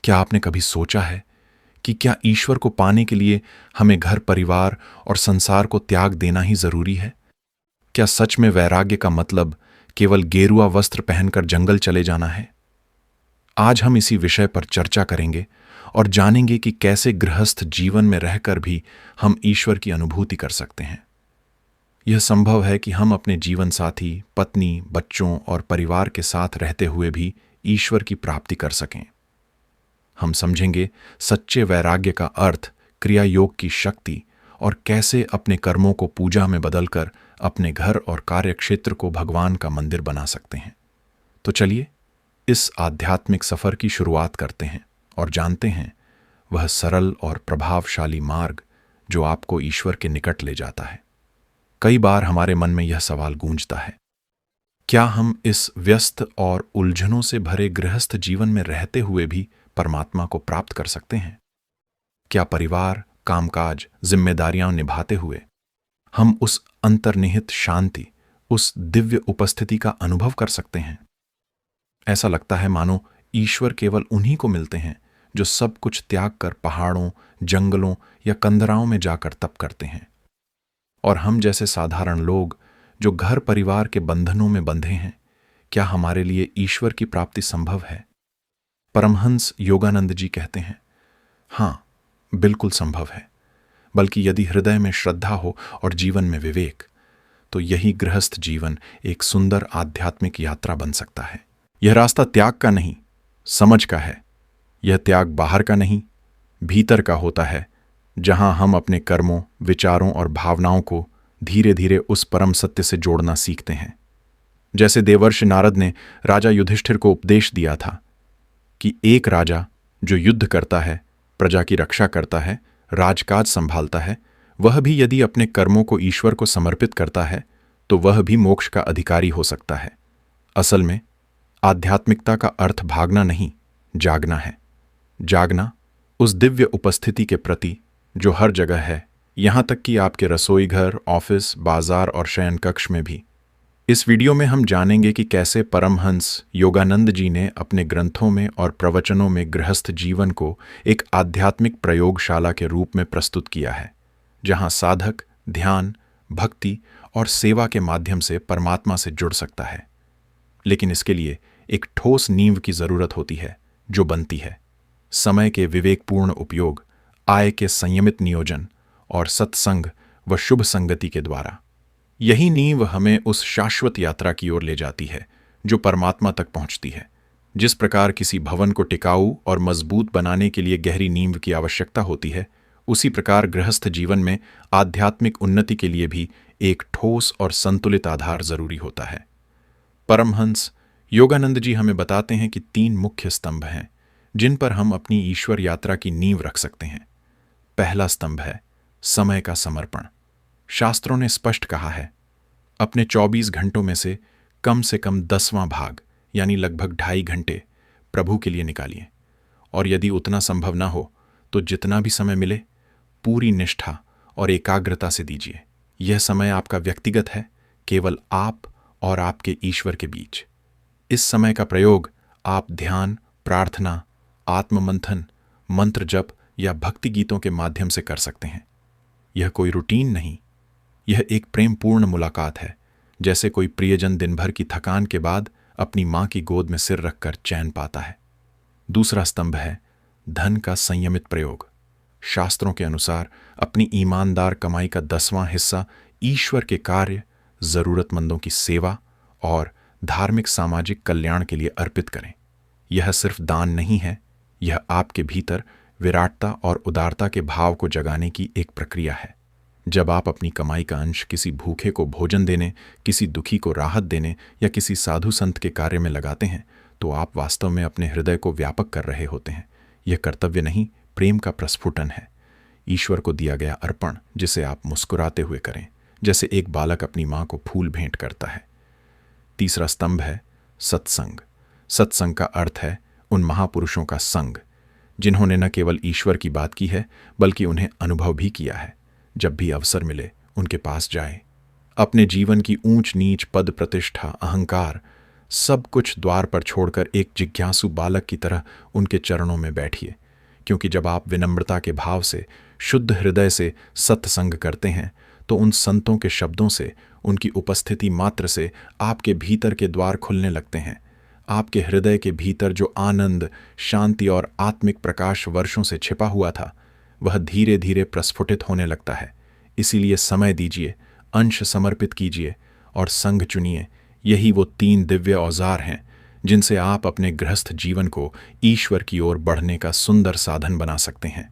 क्या आपने कभी सोचा है कि क्या ईश्वर को पाने के लिए हमें घर परिवार और संसार को त्याग देना ही जरूरी है? क्या सच में वैराग्य का मतलब केवल गेरुआ वस्त्र पहनकर जंगल चले जाना है? आज हम इसी विषय पर चर्चा करेंगे और जानेंगे कि कैसे गृहस्थ जीवन में रहकर भी हम ईश्वर की अनुभूति कर सकते हैं। यह संभव है कि हम अपने जीवन साथी, पत्नी, बच्चों और परिवार के साथ रहते हुए भी ईश्वर की प्राप्ति कर सकें। हम समझेंगे सच्चे वैराग्य का अर्थ, क्रिया योग की शक्ति और कैसे अपने कर्मों को पूजा में बदलकर अपने घर और कार्य क्षेत्र को भगवान का मंदिर बना सकते हैं। तो चलिए इस आध्यात्मिक सफर की शुरुआत करते हैं और जानते हैं वह सरल और प्रभावशाली मार्ग जो आपको ईश्वर के निकट ले जाता है। कई बार हमारे मन में यह सवाल गूंजता है, क्या हम इस व्यस्त और उलझनों से भरे गृहस्थ जीवन में रहते हुए भी परमात्मा को प्राप्त कर सकते हैं? क्या परिवार, कामकाज, जिम्मेदारियां निभाते हुए हम उस अंतर्निहित शांति, उस दिव्य उपस्थिति का अनुभव कर सकते हैं? ऐसा लगता है मानो ईश्वर केवल उन्हीं को मिलते हैं जो सब कुछ त्याग कर पहाड़ों, जंगलों या कंदराओं में जाकर तप करते हैं। और हम जैसे साधारण लोग जो घर परिवार के बंधनों में बंधे हैं, क्या हमारे लिए ईश्वर की प्राप्ति संभव है? परमहंस योगानंद जी कहते हैं, हाँ, बिल्कुल संभव है। बल्कि यदि हृदय में श्रद्धा हो और जीवन में विवेक, तो यही गृहस्थ जीवन एक सुंदर आध्यात्मिक यात्रा बन सकता है। यह रास्ता त्याग का नहीं, समझ का है। यह त्याग बाहर का नहीं, भीतर का होता है, जहां हम अपने कर्मों, विचारों और भावनाओं को धीरे धीरे उस परम सत्य से जोड़ना सीखते हैं। जैसे देवर्षि नारद ने राजा युधिष्ठिर को उपदेश दिया था कि एक राजा जो युद्ध करता है, प्रजा की रक्षा करता है, राजकाज संभालता है, वह भी यदि अपने कर्मों को ईश्वर को समर्पित करता है तो वह भी मोक्ष का अधिकारी हो सकता है। असल में आध्यात्मिकता का अर्थ भागना नहीं, जागना है। जागना उस दिव्य उपस्थिति के प्रति जो हर जगह है, यहां तक कि आपके रसोई घर, ऑफिस, बाजार और शयन कक्ष में भी। इस वीडियो में हम जानेंगे कि कैसे परमहंस योगानंद जी ने अपने ग्रंथों में और प्रवचनों में गृहस्थ जीवन को एक आध्यात्मिक प्रयोगशाला के रूप में प्रस्तुत किया है, जहां साधक ध्यान, भक्ति और सेवा के माध्यम से परमात्मा से जुड़ सकता है। लेकिन इसके लिए एक ठोस नींव की जरूरत होती है, जो बनती है समय के विवेकपूर्ण उपयोग, आय के संयमित नियोजन और सत्संग व शुभ संगति के द्वारा। यही नींव हमें उस शाश्वत यात्रा की ओर ले जाती है जो परमात्मा तक पहुंचती है। जिस प्रकार किसी भवन को टिकाऊ और मजबूत बनाने के लिए गहरी नींव की आवश्यकता होती है, उसी प्रकार गृहस्थ जीवन में आध्यात्मिक उन्नति के लिए भी एक ठोस और संतुलित आधार जरूरी होता है। परमहंस योगानंद जी हमें बताते हैं कि 3 मुख्य स्तंभ हैं जिन पर हम अपनी ईश्वर यात्रा की नींव रख सकते हैं। पहला स्तंभ है समय का समर्पण। शास्त्रों ने स्पष्ट कहा है, अपने 24 घंटों में से कम 10वां भाग यानी लगभग 2.5 घंटे प्रभु के लिए निकालिए। और यदि उतना संभव ना हो तो जितना भी समय मिले पूरी निष्ठा और एकाग्रता से दीजिए। यह समय आपका व्यक्तिगत है, केवल आप और आपके ईश्वर के बीच। इस समय का प्रयोग आप ध्यान, प्रार्थना, आत्ममंथन, मंत्र जप या भक्ति गीतों के माध्यम से कर सकते हैं। यह कोई रूटीन नहीं, यह एक प्रेमपूर्ण मुलाकात है, जैसे कोई प्रियजन दिन भर की थकान के बाद अपनी मां की गोद में सिर रखकर चैन पाता है। दूसरा स्तंभ है धन का संयमित प्रयोग। शास्त्रों के अनुसार अपनी ईमानदार कमाई का 10वां हिस्सा ईश्वर के कार्य, जरूरतमंदों की सेवा और धार्मिक सामाजिक कल्याण के लिए अर्पित करें। यह सिर्फ दान नहीं है, यह आपके भीतर विराटता और उदारता के भाव को जगाने की एक प्रक्रिया है। जब आप अपनी कमाई का अंश किसी भूखे को भोजन देने, किसी दुखी को राहत देने या किसी साधु संत के कार्य में लगाते हैं, तो आप वास्तव में अपने हृदय को व्यापक कर रहे होते हैं। यह कर्तव्य नहीं, प्रेम का प्रस्फुटन है, ईश्वर को दिया गया अर्पण, जिसे आप मुस्कुराते हुए करें, जैसे एक बालक अपनी मां को फूल भेंट करता है। तीसरा स्तंभ है सत्संग। सत्संग का अर्थ है उन महापुरुषों का संग जिन्होंने न केवल ईश्वर की बात की है बल्कि उन्हें अनुभव भी किया है। जब भी अवसर मिले उनके पास जाए। अपने जीवन की ऊंच नीच, पद प्रतिष्ठा, अहंकार, सब कुछ द्वार पर छोड़कर एक जिज्ञासु बालक की तरह उनके चरणों में बैठिए, क्योंकि जब आप विनम्रता के भाव से, शुद्ध हृदय से सत्संग करते हैं तो उन संतों के शब्दों से, उनकी उपस्थिति मात्र से आपके भीतर के द्वार खुलने लगते हैं। आपके हृदय के भीतर जो आनंद, शांति और आत्मिक प्रकाश वर्षों से छिपा हुआ था, वह धीरे धीरे प्रस्फुटित होने लगता है। इसीलिए समय दीजिए, अंश समर्पित कीजिए और संग चुनिए। यही वो 3 दिव्य औजार हैं जिनसे आप अपने गृहस्थ जीवन को ईश्वर की ओर बढ़ने का सुंदर साधन बना सकते हैं।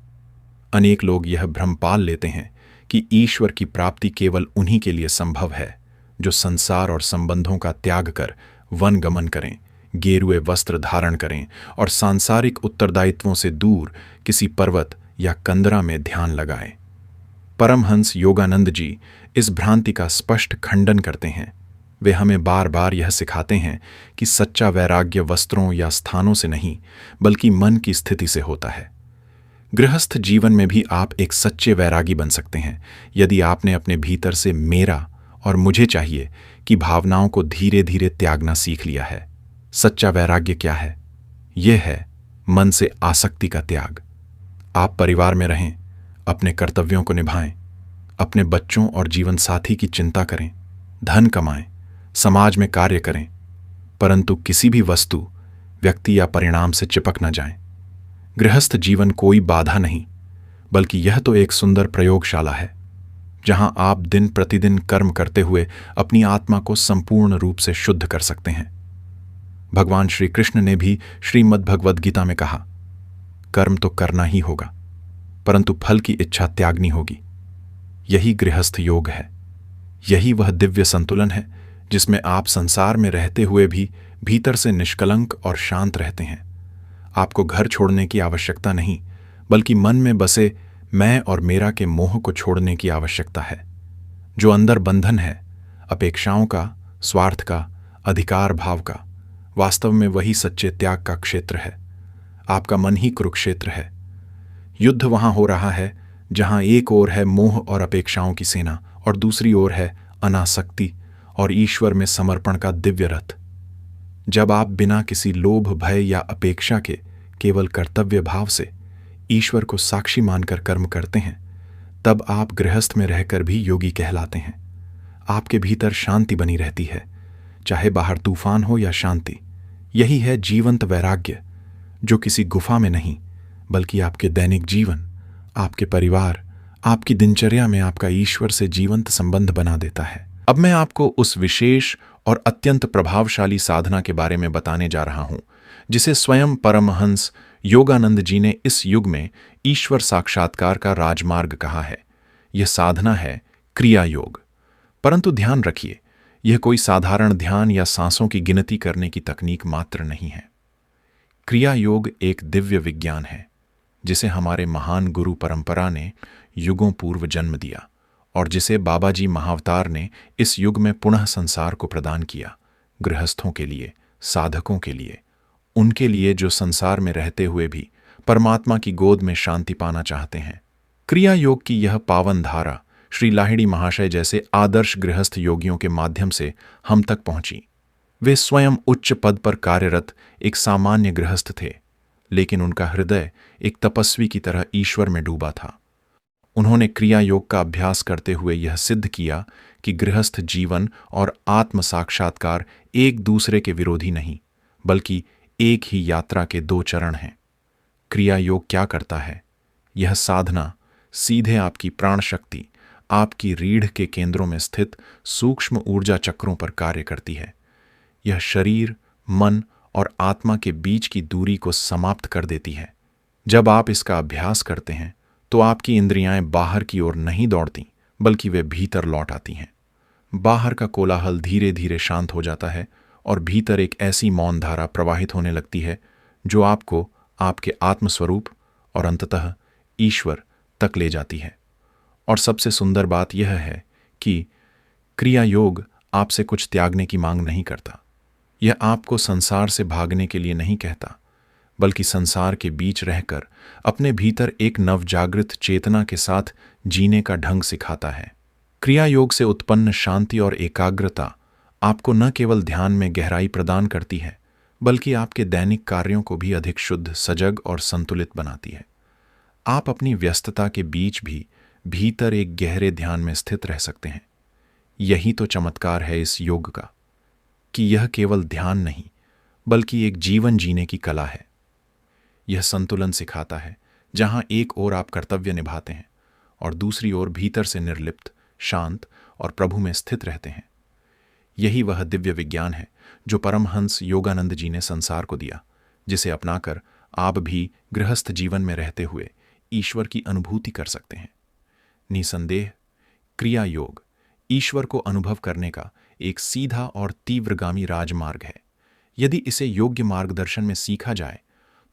अनेक लोग यह भ्रम पाल लेते हैं कि ईश्वर की प्राप्ति केवल उन्हीं के लिए संभव है जो संसार और संबंधों का त्याग कर वन गमन करें, गेरुए वस्त्र धारण करें और सांसारिक उत्तरदायित्वों से दूर किसी पर्वत या कंदरा में ध्यान लगाएं। परमहंस योगानंद जी इस भ्रांति का स्पष्ट खंडन करते हैं। वे हमें बार बार यह सिखाते हैं कि सच्चा वैराग्य वस्त्रों या स्थानों से नहीं, बल्कि मन की स्थिति से होता है। गृहस्थ जीवन में भी आप एक सच्चे वैरागी बन सकते हैं यदि आपने अपने भीतर से मेरा और मुझे चाहिए कि भावनाओं को धीरे धीरे त्यागना सीख लिया है। सच्चा वैराग्य क्या है? यह है मन से आसक्ति का त्याग। आप परिवार में रहें, अपने कर्तव्यों को निभाएं, अपने बच्चों और जीवन साथी की चिंता करें, धन कमाएं, समाज में कार्य करें, परंतु किसी भी वस्तु, व्यक्ति या परिणाम से चिपक न जाएं। गृहस्थ जीवन कोई बाधा नहीं, बल्कि यह तो एक सुंदर प्रयोगशाला है जहां आप दिन प्रतिदिन कर्म करते हुए अपनी आत्मा को संपूर्ण रूप से शुद्ध कर सकते हैं। भगवान श्री कृष्ण ने भी श्रीमद् भगवद गीता में कहा, कर्म तो करना ही होगा, परंतु फल की इच्छा त्यागनी होगी। यही गृहस्थ योग है। यही वह दिव्य संतुलन है जिसमें आप संसार में रहते हुए भी भीतर से निष्कलंक और शांत रहते हैं। आपको घर छोड़ने की आवश्यकता नहीं, बल्कि मन में बसे मैं और मेरा के मोह को छोड़ने की आवश्यकता है। जो अंदर बंधन है, अपेक्षाओं का, स्वार्थ का, अधिकार भाव का, वास्तव में वही सच्चे त्याग का क्षेत्र है। आपका मन ही कुरुक्षेत्र है। युद्ध वहां हो रहा है जहां एक ओर है मोह और अपेक्षाओं की सेना और दूसरी ओर है अनासक्ति और ईश्वर में समर्पण का दिव्य रथ। जब आप बिना किसी लोभ, भय या अपेक्षा के केवल कर्तव्य भाव से ईश्वर को साक्षी मानकर कर्म करते हैं, तब आप गृहस्थ में रहकर भी योगी कहलाते हैं। आपके भीतर शांति बनी रहती है, चाहे बाहर तूफान हो या शांति। यही है जीवंत वैराग्य, जो किसी गुफा में नहीं, बल्कि आपके दैनिक जीवन, आपके परिवार, आपकी दिनचर्या में आपका ईश्वर से जीवंत संबंध बना देता है। अब मैं आपको उस विशेष और अत्यंत प्रभावशाली साधना के बारे में बताने जा रहा हूं, जिसे स्वयं परमहंस योगानंद जी ने इस युग में ईश्वर साक्षात्कार का राजमार्ग कहा है। यह साधना है क्रिया योग। परंतु ध्यान रखिए, यह कोई साधारण ध्यान या सांसों की गिनती करने की तकनीक मात्र नहीं है। क्रिया योग एक दिव्य विज्ञान है जिसे हमारे महान गुरु परंपरा ने युगों पूर्व जन्म दिया और जिसे बाबा जी महाअवतार ने इस युग में पुनः संसार को प्रदान किया। गृहस्थों के लिए, साधकों के लिए, उनके लिए जो संसार में रहते हुए भी परमात्मा की गोद में शांति पाना चाहते हैं। क्रिया योग की यह पावन धारा श्री लाहिड़ी महाशय जैसे आदर्श गृहस्थ योगियों के माध्यम से हम तक पहुंची। वे स्वयं उच्च पद पर कार्यरत एक सामान्य गृहस्थ थे, लेकिन उनका हृदय एक तपस्वी की तरह ईश्वर में डूबा था। उन्होंने क्रिया योग का अभ्यास करते हुए यह सिद्ध किया कि गृहस्थ जीवन और आत्म साक्षात्कार एक दूसरे के विरोधी नहीं, बल्कि एक ही यात्रा के 2 चरण हैं। क्रिया योग क्या करता है? यह साधना सीधे आपकी प्राण शक्ति, आपकी रीढ़ के केंद्रों में स्थित सूक्ष्म ऊर्जा चक्रों पर कार्य करती है। यह शरीर, मन और आत्मा के बीच की दूरी को समाप्त कर देती है। जब आप इसका अभ्यास करते हैं तो आपकी इंद्रियां बाहर की ओर नहीं दौड़ती, बल्कि वे भीतर लौट आती हैं। बाहर का कोलाहल धीरे धीरे शांत हो जाता है और भीतर एक ऐसी मौन धारा प्रवाहित होने लगती है जो आपको आपके आत्मस्वरूप और अंततः ईश्वर तक ले जाती है। और सबसे सुंदर बात यह है कि क्रिया योग आपसे कुछ त्यागने की मांग नहीं करता। यह आपको संसार से भागने के लिए नहीं कहता, बल्कि संसार के बीच रहकर अपने भीतर एक नवजागृत चेतना के साथ जीने का ढंग सिखाता है। क्रिया योग से उत्पन्न शांति और एकाग्रता आपको न केवल ध्यान में गहराई प्रदान करती है, बल्कि आपके दैनिक कार्यों को भी अधिक शुद्ध, सजग और संतुलित बनाती है। आप अपनी व्यस्तता के बीच भी भीतर एक गहरे ध्यान में स्थित रह सकते हैं। यही तो चमत्कार है इस योग का, कि यह केवल ध्यान नहीं, बल्कि एक जीवन जीने की कला है। यह संतुलन सिखाता है, जहां एक ओर आप कर्तव्य निभाते हैं और दूसरी ओर भीतर से निर्लिप्त, शांत और प्रभु में स्थित रहते हैं। यही वह दिव्य विज्ञान है जो परमहंस योगानंद जी ने संसार को दिया, जिसे अपनाकर आप भी गृहस्थ जीवन में रहते हुए ईश्वर की अनुभूति कर सकते हैं। निसंदेह क्रिया योग ईश्वर को अनुभव करने का एक सीधा और तीव्रगामी राजमार्ग है। यदि इसे योग्य मार्गदर्शन में सीखा जाए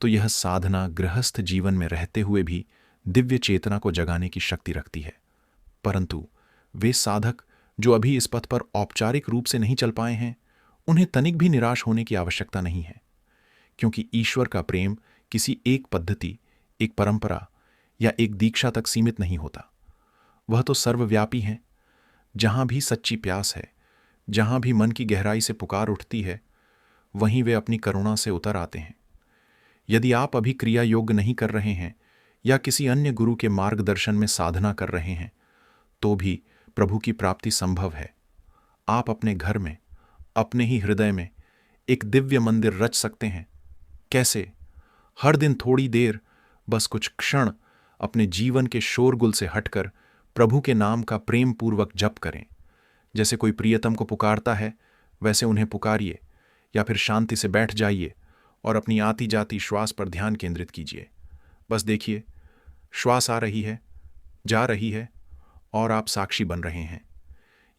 तो यह साधना गृहस्थ जीवन में रहते हुए भी दिव्य चेतना को जगाने की शक्ति रखती है। परंतु वे साधक जो अभी इस पथ पर औपचारिक रूप से नहीं चल पाए हैं, उन्हें तनिक भी निराश होने की आवश्यकता नहीं है, क्योंकि ईश्वर का प्रेम किसी एक पद्धति, एक परंपरा या एक दीक्षा तक सीमित नहीं होता। वह तो सर्वव्यापी है। जहां भी सच्ची प्यास है, जहां भी मन की गहराई से पुकार उठती है, वहीं वे अपनी करुणा से उतर आते हैं। यदि आप अभी क्रिया योग नहीं कर रहे हैं या किसी अन्य गुरु के मार्गदर्शन में साधना कर रहे हैं, तो भी प्रभु की प्राप्ति संभव है। आप अपने घर में, अपने ही हृदय में एक दिव्य मंदिर रच सकते हैं। कैसे? हर दिन थोड़ी देर, बस कुछ क्षण अपने जीवन के शोरगुल से हटकर प्रभु के नाम का प्रेम पूर्वक जप करें। जैसे कोई प्रियतम को पुकारता है, वैसे उन्हें पुकारिए, या फिर शांति से बैठ जाइए और अपनी आती जाती श्वास पर ध्यान केंद्रित कीजिए। बस देखिए, श्वास आ रही है, जा रही है और आप साक्षी बन रहे हैं।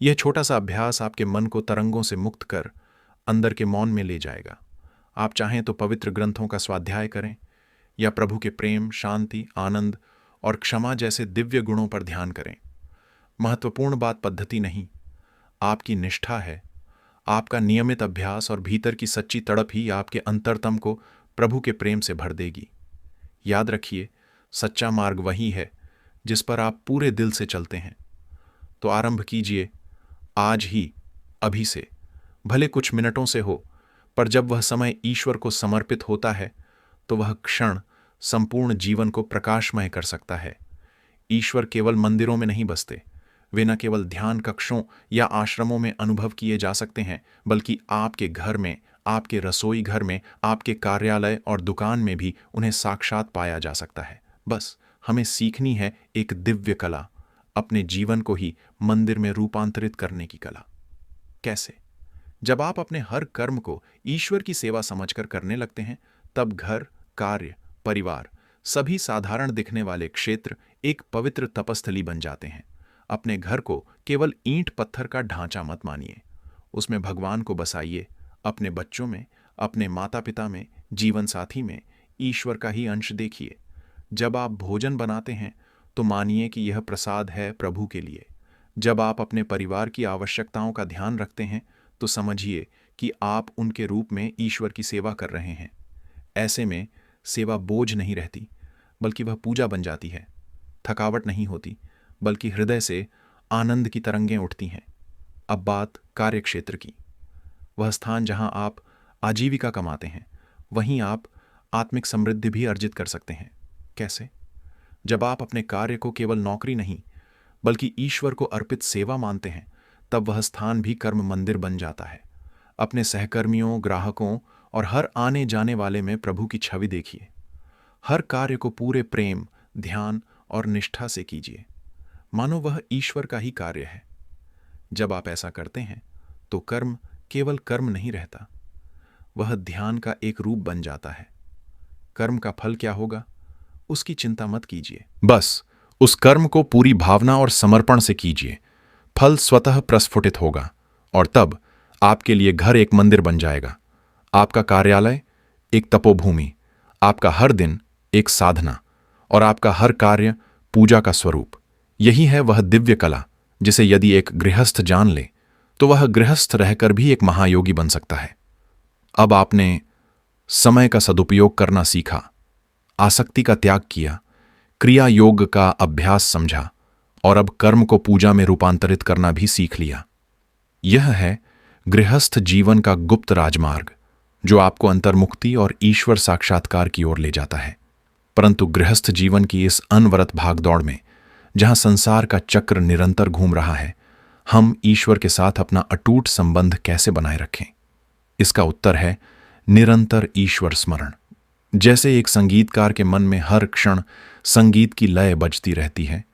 यह छोटा सा अभ्यास आपके मन को तरंगों से मुक्त कर अंदर के मौन में ले जाएगा। आप चाहें तो पवित्र ग्रंथों का स्वाध्याय करें या प्रभु के प्रेम, शांति, आनंद और क्षमा जैसे दिव्य गुणों पर ध्यान करें। महत्वपूर्ण बात पद्धति नहीं, आपकी निष्ठा है। आपका नियमित अभ्यास और भीतर की सच्ची तड़प ही आपके अंतरतम को प्रभु के प्रेम से भर देगी। याद रखिए, सच्चा मार्ग वही है जिस पर आप पूरे दिल से चलते हैं। तो आरंभ कीजिए आज ही, अभी से, भले कुछ मिनटों से हो, पर जब वह समय ईश्वर को समर्पित होता है तो वह क्षण संपूर्ण जीवन को प्रकाशमय कर सकता है। ईश्वर केवल मंदिरों में नहीं बसते। वे न केवल ध्यान कक्षों या आश्रमों में अनुभव किए जा सकते हैं, बल्कि आपके घर में, आपके रसोई घर में, आपके कार्यालय और दुकान में भी उन्हें साक्षात पाया जा सकता है। बस हमें सीखनी है एक दिव्य कला, अपने जीवन को ही मंदिर में रूपांतरित करने की कला। कैसे? जब आप अपने हर कर्म को ईश्वर की सेवा समझकर करने लगते हैं, तब घर, कार्य, परिवार, सभी साधारण दिखने वाले क्षेत्र एक पवित्र तपस्थली बन जाते हैं। अपने घर को केवल ईंट पत्थर का ढांचा मत मानिए, उसमें भगवान को बसाइए। अपने बच्चों में, अपने माता पिता में, जीवन साथी में ईश्वर का ही अंश देखिए। जब आप भोजन बनाते हैं तो मानिए कि यह प्रसाद है प्रभु के लिए। जब आप अपने परिवार की आवश्यकताओं का ध्यान रखते हैं तो समझिए कि आप उनके रूप में ईश्वर की सेवा कर रहे हैं। ऐसे में सेवा बोझ नहीं रहती, बल्कि वह पूजा बन जाती है। थकावट नहीं होती, बल्कि हृदय से आनंद की तरंगें उठती हैं। अब बात कार्यक्षेत्र की। वह स्थान जहां आप आजीविका कमाते हैं, वहीं आप आत्मिक समृद्धि भी अर्जित कर सकते हैं। कैसे? जब आप अपने कार्य को केवल नौकरी नहीं, बल्कि ईश्वर को अर्पित सेवा मानते हैं, तब वह स्थान भी कर्म मंदिर बन जाता है। अपने सहकर्मियों, ग्राहकों और हर आने जाने वाले में प्रभु की छवि देखिए। हर कार्य को पूरे प्रेम, ध्यान और निष्ठा से कीजिए, मानो वह ईश्वर का ही कार्य है। जब आप ऐसा करते हैं तो कर्म केवल कर्म नहीं रहता, वह ध्यान का एक रूप बन जाता है। कर्म का फल क्या होगा, उसकी चिंता मत कीजिए। बस उस कर्म को पूरी भावना और समर्पण से कीजिए। फल स्वतः प्रस्फुटित होगा और तब आपके लिए घर एक मंदिर बन जाएगा, आपका कार्यालय एक तपोभूमि, आपका हर दिन एक साधना और आपका हर कार्य पूजा का स्वरूप। यही है वह दिव्य कला जिसे यदि एक गृहस्थ जान ले तो वह गृहस्थ रहकर भी एक महायोगी बन सकता है। अब आपने समय का सदुपयोग करना सीखा, आसक्ति का त्याग किया, क्रिया योग का अभ्यास समझा और अब कर्म को पूजा में रूपांतरित करना भी सीख लिया। यह है गृहस्थ जीवन का गुप्त राजमार्ग जो आपको अंतर्मुक्ति और ईश्वर साक्षात्कार की ओर ले जाता है। परंतु गृहस्थ जीवन की इस अनवरत भागदौड़ में, जहां संसार का चक्र निरंतर घूम रहा है, हम ईश्वर के साथ अपना अटूट संबंध कैसे बनाए रखें? इसका उत्तर है निरंतर ईश्वर स्मरण। जैसे एक संगीतकार के मन में हर क्षण संगीत की लय बजती रहती है,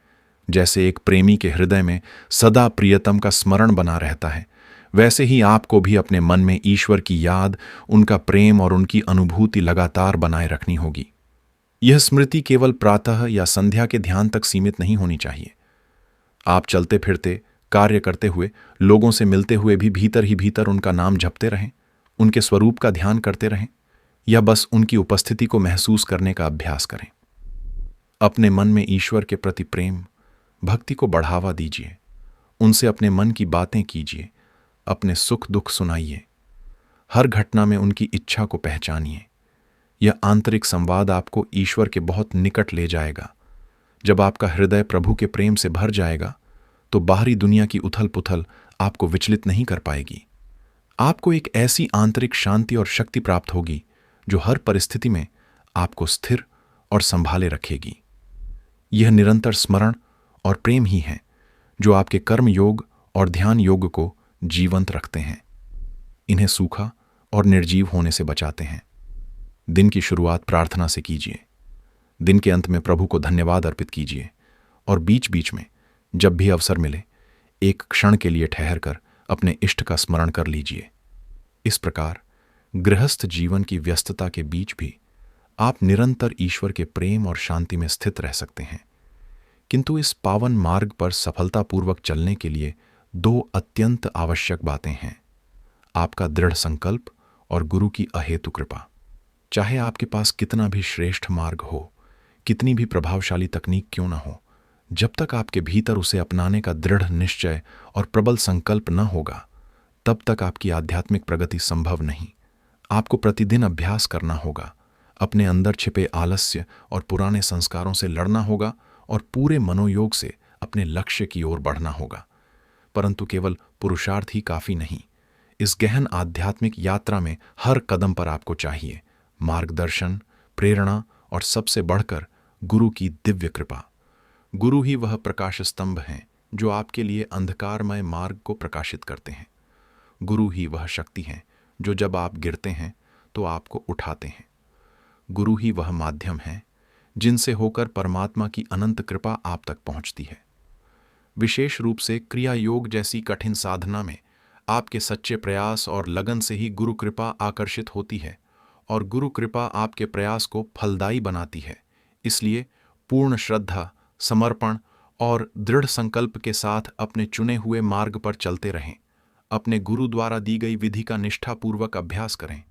जैसे एक प्रेमी के हृदय में सदा प्रियतम का स्मरण बना रहता है, वैसे ही आपको भी अपने मन में ईश्वर की याद, उनका प्रेम और उनकी अनुभूति लगातार बनाए रखनी होगी। यह स्मृति केवल प्रातः या संध्या के ध्यान तक सीमित नहीं होनी चाहिए। आप चलते फिरते, कार्य करते हुए, लोगों से मिलते हुए भी भीतर ही भीतर उनका नाम जपते रहें, उनके स्वरूप का ध्यान करते रहें, या बस उनकी उपस्थिति को महसूस करने का अभ्यास करें। अपने मन में ईश्वर के प्रति प्रेम, भक्ति को बढ़ावा दीजिए। उनसे अपने मन की बातें कीजिए, अपने सुख दुख सुनाइए। हर घटना में उनकी इच्छा को पहचानिए। यह आंतरिक संवाद आपको ईश्वर के बहुत निकट ले जाएगा। जब आपका हृदय प्रभु के प्रेम से भर जाएगा, तो बाहरी दुनिया की उथल पुथल आपको विचलित नहीं कर पाएगी। आपको एक ऐसी आंतरिक शांति और शक्ति प्राप्त होगी जो हर परिस्थिति में आपको स्थिर और संभाले रखेगी। यह निरंतर स्मरण और प्रेम ही है जो आपके कर्म योग और ध्यान योग को जीवंत रखते हैं, इन्हें सूखा और निर्जीव होने से बचाते हैं। दिन की शुरुआत प्रार्थना से कीजिए। दिन के अंत में प्रभु को धन्यवाद अर्पित कीजिए, और बीच बीच में जब भी अवसर मिले, एक क्षण के लिए ठहरकर अपने इष्ट का स्मरण कर लीजिए। इस प्रकार गृहस्थ जीवन की व्यस्तता के बीच भी आप निरंतर ईश्वर के प्रेम और शांति में स्थित रह सकते हैं। किंतु इस पावन मार्ग पर सफलतापूर्वक चलने के लिए दो अत्यंत आवश्यक बातें हैं: आपका दृढ़ संकल्प और गुरु की अहेतु कृपा। चाहे आपके पास कितना भी श्रेष्ठ मार्ग हो, कितनी भी प्रभावशाली तकनीक क्यों न हो, जब तक आपके भीतर उसे अपनाने का दृढ़ निश्चय और प्रबल संकल्प न होगा, तब तक आपकी आध्यात्मिक प्रगति संभव नहीं। आपको प्रतिदिन अभ्यास करना होगा, अपने अंदर छिपे आलस्य और पुराने संस्कारों से लड़ना होगा और पूरे मनोयोग से अपने लक्ष्य की ओर बढ़ना होगा। परंतु केवल पुरुषार्थ ही काफी नहीं। इस गहन आध्यात्मिक यात्रा में हर कदम पर आपको चाहिए मार्गदर्शन, प्रेरणा और सबसे बढ़कर गुरु की दिव्य कृपा। गुरु ही वह प्रकाश स्तंभ हैं जो आपके लिए अंधकारमय मार्ग को प्रकाशित करते हैं। गुरु ही वह शक्ति हैं जो जब आप गिरते हैं तो आपको उठाते हैं। गुरु ही वह माध्यम हैं जिनसे होकर परमात्मा की अनंत कृपा आप तक पहुंचती है। विशेष रूप से क्रिया योग जैसी कठिन साधना में आपके सच्चे प्रयास और लगन से ही गुरु कृपा आकर्षित होती है, और गुरु कृपा आपके प्रयास को फलदायी बनाती है। इसलिए पूर्ण श्रद्धा, समर्पण और दृढ़ संकल्प के साथ अपने चुने हुए मार्ग पर चलते रहें। अपने गुरु द्वारा दी गई विधि का निष्ठापूर्वक अभ्यास करें।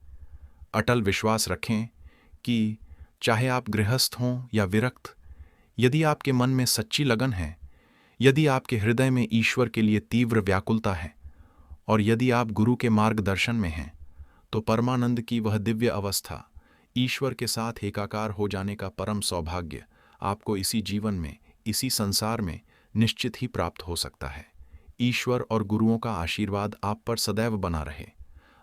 अटल विश्वास रखें कि चाहे आप गृहस्थ हों या विरक्त, यदि आपके मन में सच्ची लगन है, यदि आपके हृदय में ईश्वर के लिए तीव्र व्याकुलता है, और यदि आप गुरु के मार्गदर्शन में हैं, तो परमानंद की वह दिव्य अवस्था, ईश्वर के साथ एकाकार हो जाने का परम सौभाग्य आपको इसी जीवन में, इसी संसार में निश्चित ही प्राप्त हो सकता है। ईश्वर और गुरुओं का आशीर्वाद आप पर सदैव बना रहे,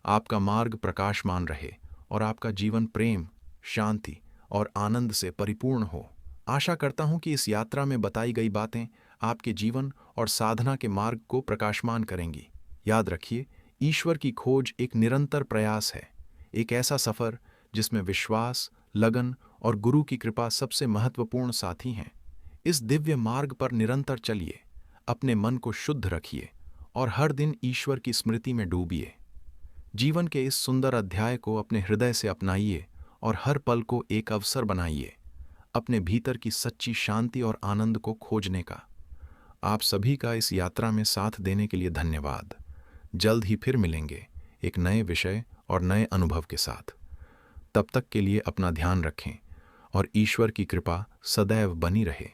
आपका मार्ग प्रकाशमान रहे और आपका जीवन प्रेम, शांति और आनंद से परिपूर्ण हो। आशा करता हूं कि इस यात्रा में बताई गई बातें आपके जीवन और साधना के मार्ग को प्रकाशमान करेंगी। याद रखिए, ईश्वर की खोज एक निरंतर प्रयास है, एक ऐसा सफर जिसमें विश्वास, लगन और गुरु की कृपा सबसे महत्वपूर्ण साथी हैं। इस दिव्य मार्ग पर निरंतर चलिए, अपने मन को शुद्ध रखिए और हर दिन ईश्वर की स्मृति में डूबिए। जीवन के इस सुंदर अध्याय को अपने हृदय से अपनाइए और हर पल को एक अवसर बनाइए अपने भीतर की सच्ची शांति और आनंद को खोजने का। आप सभी का इस यात्रा में साथ देने के लिए धन्यवाद। जल्द ही फिर मिलेंगे एक नए विषय और नए अनुभव के साथ। तब तक के लिए अपना ध्यान रखें और ईश्वर की कृपा सदैव बनी रहे।